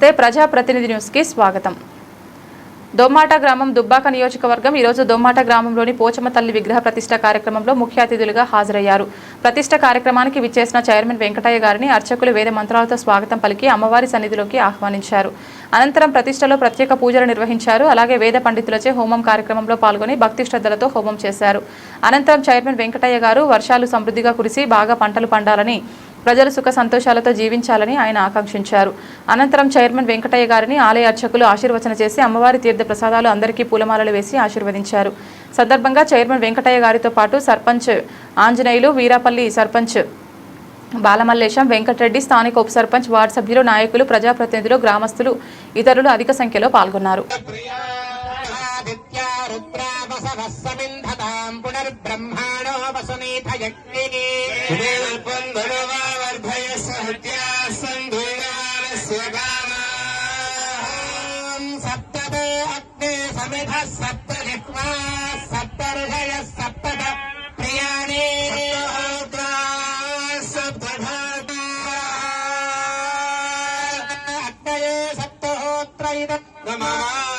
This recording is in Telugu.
నమస్తే ప్రజాప్రతినిధి న్యూస్ కి స్వాగతం. దొమ్మాట గ్రామం దుబ్బాక నియోజకవర్గం ఈరోజు దొమ్మాట గ్రామంలోని పోచమ్మ తల్లి విగ్రహ ప్రతిష్ట కార్యక్రమంలో ముఖ్య అతిథులుగా హాజరయ్యారు. ప్రతిష్ట కార్యక్రమానికి విచ్చేసిన చైర్మన్ వెంకటయ్య గారిని అర్చకులు వేద మంత్రాలతో స్వాగతం పలికి అమ్మవారి సన్నిధిలోకి ఆహ్వానించారు. అనంతరం ప్రతిష్టలో ప్రత్యేక పూజలు నిర్వహించారు. అలాగే వేద పండితులచే హోమం కార్యక్రమంలో పాల్గొని భక్తి శ్రద్ధలతో హోమం చేశారు. అనంతరం చైర్మన్ వెంకటయ్య గారు వర్షాలు సమృద్ధిగా కురిసి బాగా పంటలు పండాలని, ప్రజలు సుఖ సంతోషాలతో జీవించాలని ఆయన ఆకాంక్షించారు. అనంతరం చైర్మన్ వెంకటయ్య గారిని ఆలయ అర్చకులు ఆశీర్వచన చేసి అమ్మవారి తీర్థ ప్రసాదాలు అందరికీ పూలమాలలు వేసి ఆశీర్వదించారు. సందర్భంగా చైర్మన్ వెంకటయ్య గారితో పాటు సర్పంచ్ ఆంజనేయులు, వీరాపల్లి సర్పంచ్ బాలమల్లేశం, వెంకటరెడ్డి, స్థానిక ఉప సర్పంచ్, వార్డు సభ్యులు, నాయకులు, ప్రజాప్రతినిధులు, గ్రామస్తులు, ఇతరులు అధిక సంఖ్యలో పాల్గొన్నారు. నమః